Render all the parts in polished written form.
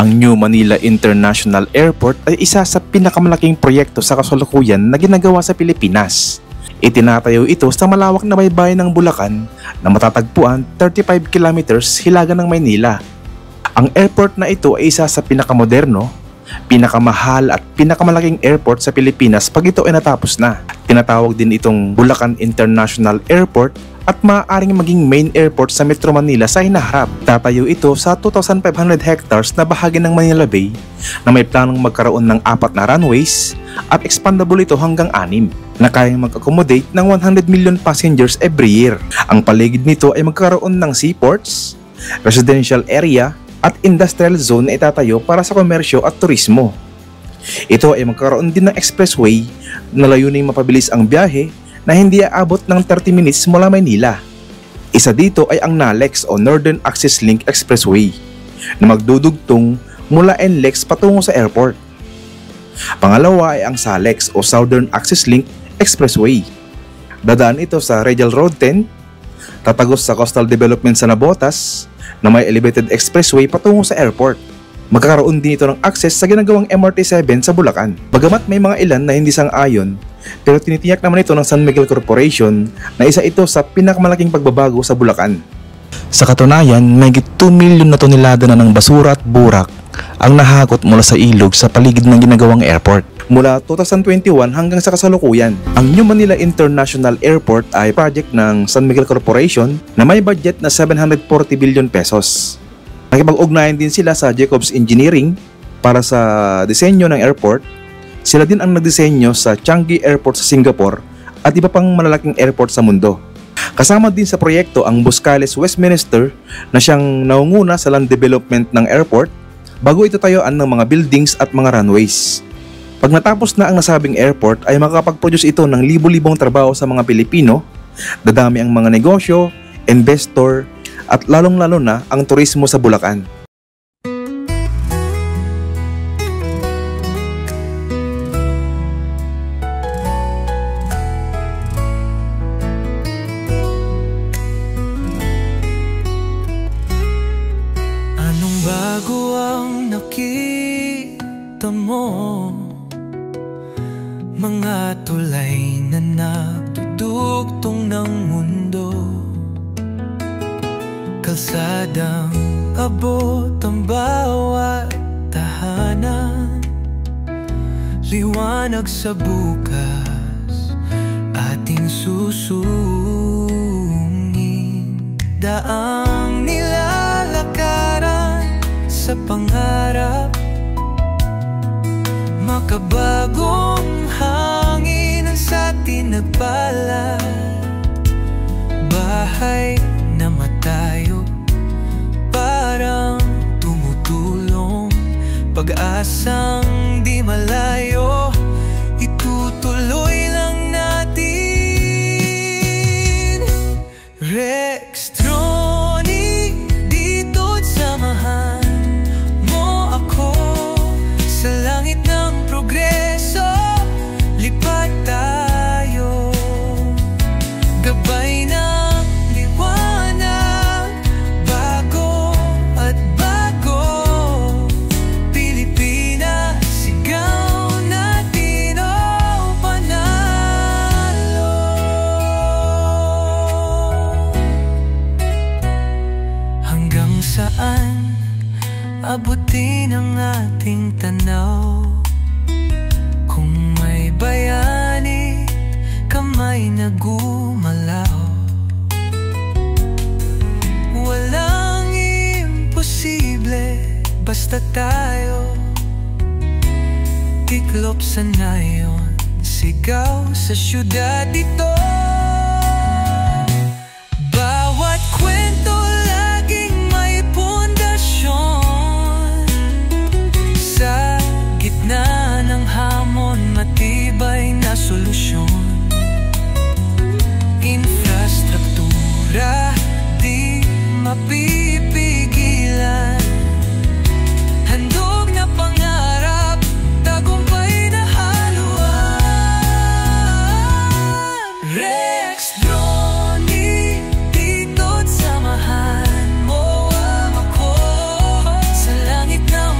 Ang New Manila International Airport ay isa sa pinakamalaking proyekto sa kasalukuyan na ginagawa sa Pilipinas. Itinatayo ito sa malawak na baybayin ng Bulacan na matatagpuan 35 kilometers hilaga ng Maynila. Ang airport na ito ay isa sa pinakamoderno, pinakamahal at pinakamalaking airport sa Pilipinas pag ito ay natapos na. Tinatawag din itong Bulacan International Airport at maaaring maging main airport sa Metro Manila sa hinaharap. Tatayo ito sa 2,500 hectares na bahagi ng Manila Bay na may planong magkaroon ng 4 na runways at expandable ito hanggang 6 na kayang mag-accommodate ng 100 million passengers every year. Ang paligid nito ay magkaroon ng seaports, residential area at industrial zone na itatayo para sa komersyo at turismo. Ito ay magkaroon din ng expressway na layuning mapabilis ang biyahe na hindi aabot ng 30 minutes mula Maynila. Isa dito ay ang NALEX o Northern Access Link Expressway na magdudugtong mula NLEX patungo sa airport. Pangalawa ay ang SALEX o Southern Access Link Expressway. Dadaan ito sa Radial Road 10, tatagos sa Coastal Development sa Navotas na may elevated expressway patungo sa airport. Magkakaroon din ito ng access sa ginagawang MRT-7 sa Bulacan. Bagamat may mga ilan na hindi sang-ayon, pero tinitiyak naman ito ng San Miguel Corporation na isa ito sa pinakamalaking pagbabago sa Bulacan. Sa katunayan, may 2 milyon na tonelada na ng basura at burak ang nahakot mula sa ilog sa paligid ng ginagawang airport. Mula 2021 hanggang sa kasalukuyan, ang New Manila International Airport ay project ng San Miguel Corporation na may budget na 740 billion pesos. Nakipag-ugnayan din sila sa Jacobs Engineering para sa disenyo ng airport. Sila din ang nagdisenyo sa Changi Airport sa Singapore at iba pang malalaking airport sa mundo. Kasama din sa proyekto ang Buscales Westminster na siyang naunguna sa land development ng airport bago ito tayuan ng mga buildings at mga runways. Pag natapos na ang nasabing airport ay makakapag-produce ito ng libo-libong trabaho sa mga Pilipino, dadami ang mga negosyo, investor, at lalong-lalo na ang turismo sa Bulacan. Anong bago ang nakita mo? Mga tulay na nagdudugtong ng mundo, kalsadang abot ang bawat tahanan, liwanag sa bukas ating susungin, daang nilalakaran sa pangarap, makabagong hangin ang sa atin nagbalad, bahay na matayo parang tumutulong, pag-asang di malayo, itutuloy lang natin. Rextronic, dito't samahan mo ako sa langit ng progreso, lipat tayo, gabay na abutin ang ating tanaw. Kung may bayani, kamay na gumalaw, walang imposible basta tayo tiklop sa nayon, sigaw sa syudad dito. Bawat kwento laging may pundasyon, sa gitna ng hamon matibay na solusyon. Infrastruktura di mapipigilan, handog na pangarap, tagumpay na haluan. Rextronic, dito't samahan mo ako sa langit ng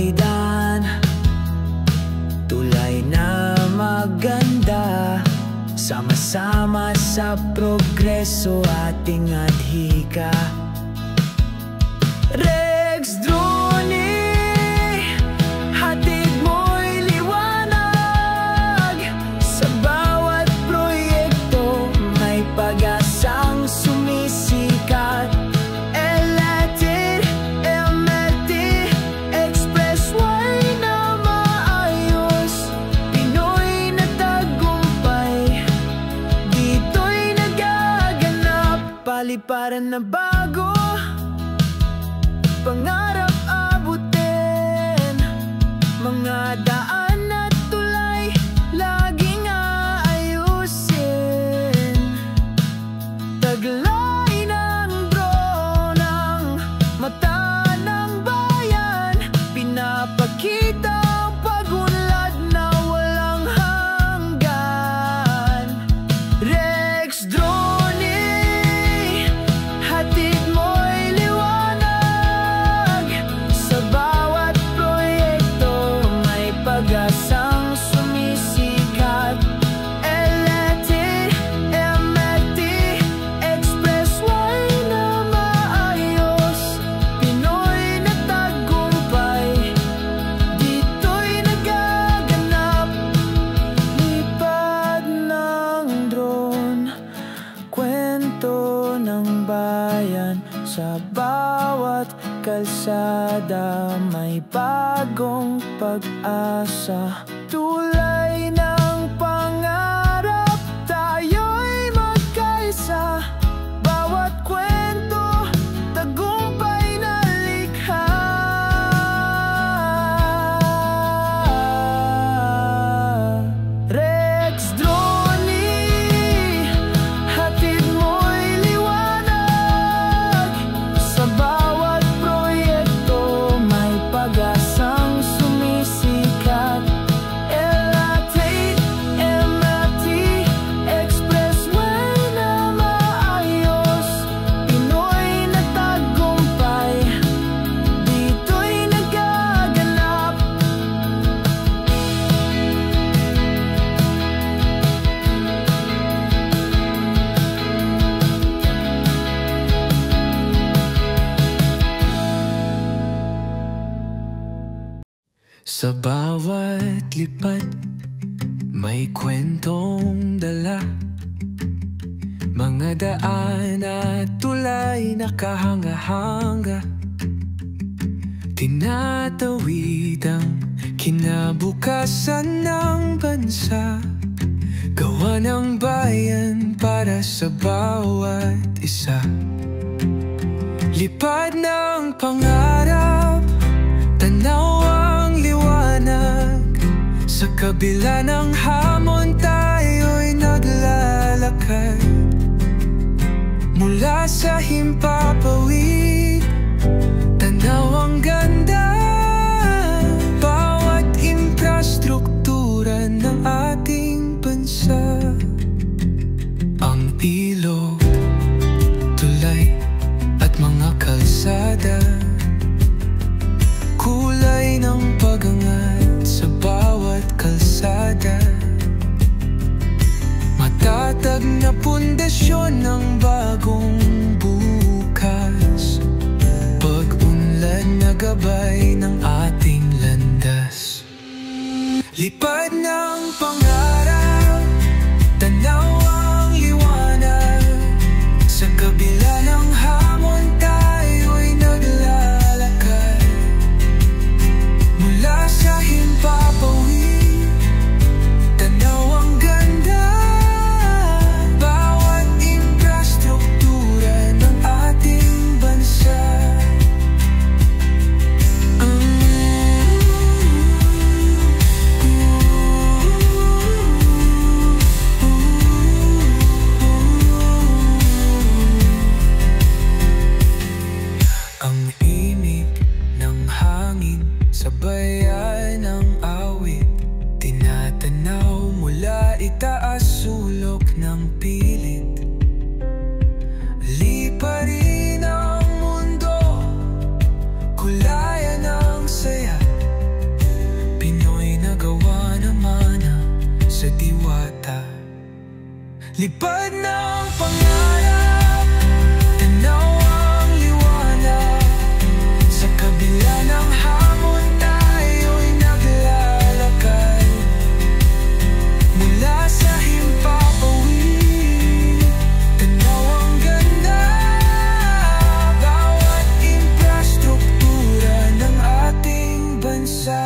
may daan, tulay na maganda. Sama-sama sa progreso ating adhika. Rex Drone, hatid mo'y liwanag. Sa bawat proyekto may pag-asang sumisikat. LRT, MRT, Expressway na maayos. Pinoy na tagumpay, dito'y nagaganap. Paliparan na bago, pangarap abutin. Mga daan at tulay laging aayusin. Taglay ng drone ang mata ng bayan. Pinapakita ang pag-unlad na walang hanggan. Rex Drone, hatid mo'y liwanag. Sa bawat proyekto may pag-asang sumisikat. LRT, MRT, Expressway na maayos. Pinoy na tagumpay, dito'y nagaganap. Lipad ng drone, kwento ng bayan. Sa bawat kalsada may bagong pag-asa. Tulay ng pangarap, tayo'y magkaisa. Bawat kwento, tagumpay na likha. Rex Drone, hatid mo'y liwanag. Sa bawat proyekto may pag-asang sumisikat. LRT, MRT, Expressway na maayos. Pinoy na tagumpay, dito'y nagaganap. Sa bawat lipad may kwentong dala. Mga daan at tulay nakahanga-hanga. Tinatawid ang kinabukasan ng bansa. Gawa ng bayan para sa bawat isa. Lipad ng pangarap, tanaw ang liwanag. Sa kabila ng hamon tayo'y naglalakad. Mula sa himpapawid, tanaw ang ganda. Bawat infrastruktura ng ating bansa. Ang ilog, tulay at mga kalsada, kulay ng pag-angat sa bawat kalsada. Matatag na pundasyon ng bagong bukas. Pag-unlad na gabay ng ating landas. Lipad ng pangarap, tanaw ang liwanag. Sa kabila ng hamon tayo'y naglalakad. Mula sa himpapawid, tanaw ang ganda. Bawat infrastruktura ng ating bansa. Ang imig ng hangin, sabayan ng awit. Tinatanaw mula itaas sulok ng pilit. Liparin ang mundo, kulayan ng saya. lipad ng pangarap, tanaw ang liwanag. Sa kabila ng hamon tayo'y naglalakad, mula sa himpapawid, tanaw ang ganda. Bawat infrastruktura ng ating bansa.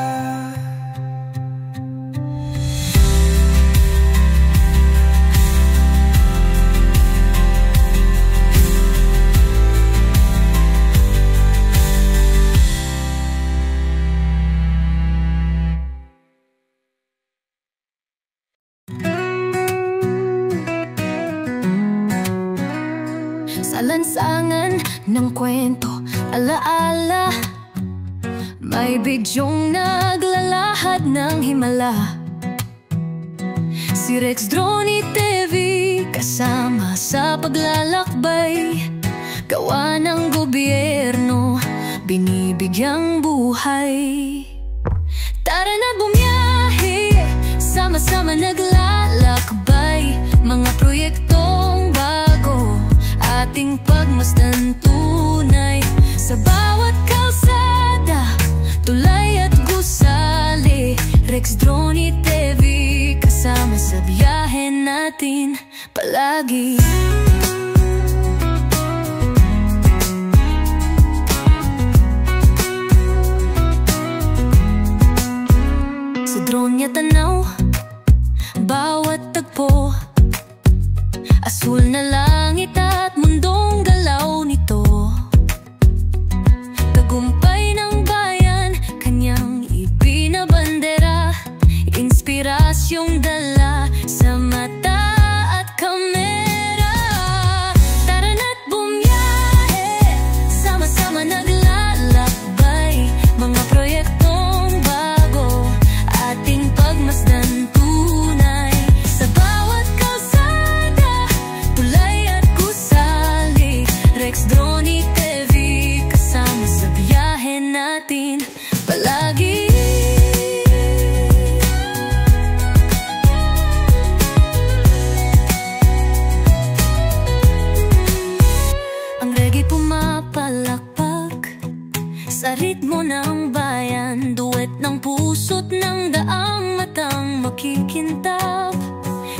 Sa lansangan ng kwento, alaala, may bigyong naglalahad ng himala. Si Rex Drony TV kasama sa paglalakbay, gawa ng gobyerno, binibigyang buhay. Tara na bumiyahe, sama-sama naglalakbay, mga proyektong bago ating pagmasdan tunay. Sa bawat kalsada, tulay at gusali, Rex Drony TV kasama sa biyahe natin palagi. Sa drone niya tanaw, bawat tagpo, asul na langit at mundong galaw nito. Tagumpay ng bayan, kanyang ibinabandera, inspirasyong dala sa mata at kamera. Tara na't bumiyahe, sama-sama naglalakbay, mga proyektong bago, ating pagmasdan tunay. Sa bawat kalsada, tulay at gusali, Rex Drony TV kasama sa biyahe natin palagi. Ang reggae pumapalakpak sa ritmo ng bayan, duwet ng puso't ng daang matang makikintab.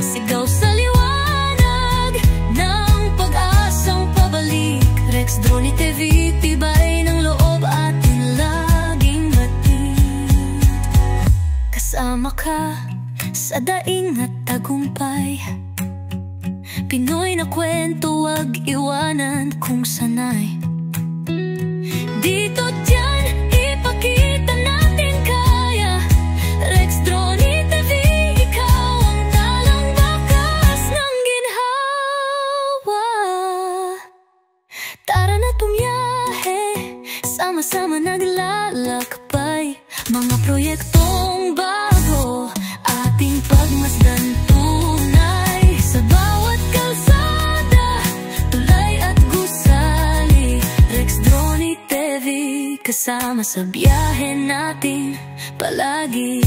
Sigaw sa liwanag ng pag-asang pabalik, Rex Drony TV, tibay ng loob atin laging hatid. Kasama ka sa daing at tagumpay, Pinoy na kwento, wag iwanan kung sanay. Dito dyan, ipakita natin kaya, Rex Drony TV, ikaw ang talang bakas ng ginhawa. Tara na't bumiyahe, sama-sama naglalakbay, mga proyektong bago, ating pagmasdan tunay. Sa bawat kalsada, tulay at gusali, Rex Drony TV kasama sa biyahe natin palagi.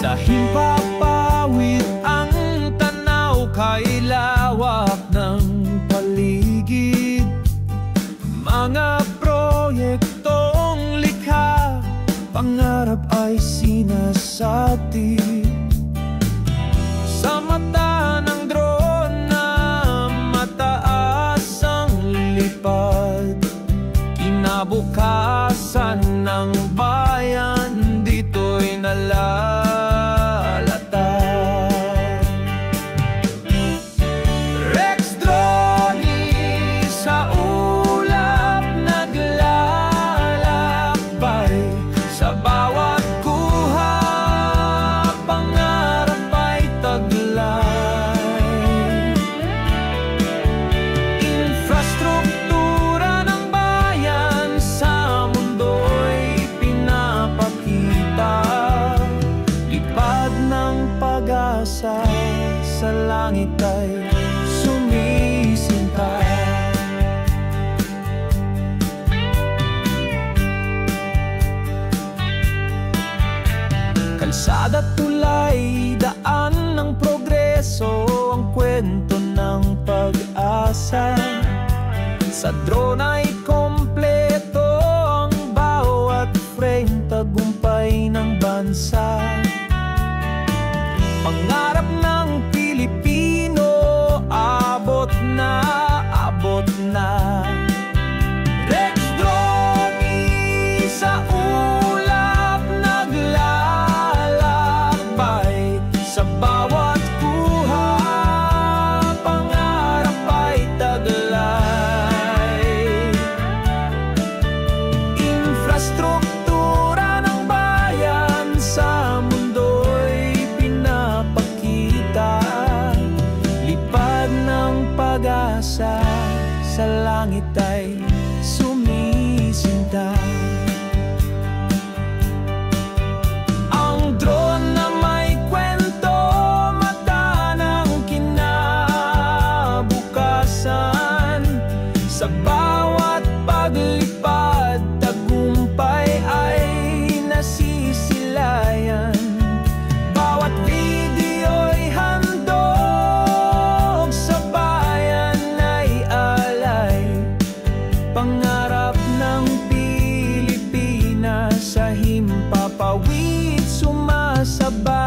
Sa himpapawid ang tanaw, kay lawak ng paligid. Mga proyektong likha, pangarap ay sinasati. Sa mata ng drone na mataas ang lipad, kinabukasan ng bayan dito'y nalalata. Rex Drony sa ulap naglalakbay, sa bawat kuha pangarap ay taglay. Infrastruktura ng bayan sa mundo, ng pag-asa. Sa drone ay kompleto ang bawat frame, tagumpay ng bansa. Pangarap ng Pilipino, abot na, abot na. Rex Drone sa ulap naglalakbay, sa bawat kuha pangarap ay taglay. Infrastruktura ng bayan sa mundo'y pinapakita, lipad ng pag-asa, sa langit ay sumisinta. Ang drone na may kwento, mata ng kinabukasan. Sa bawat paglipad, tagumpay ay nasisilayan. Bawat video'y handog, sa bayan ay alay. Pangarap ng Pilipinas sa himpapawid sumasabay.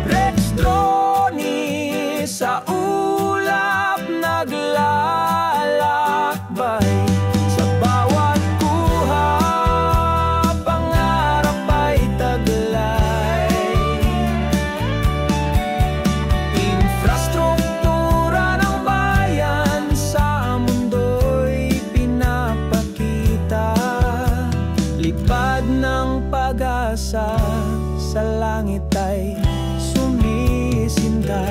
Rex Drone sa ulap naglalakbay, sa bawat kuha pangarap ay taglay. Infrastruktura ng bayan sa mundo'y pinapakita, lipad ng pag-asa, sa langit ay sumisinta.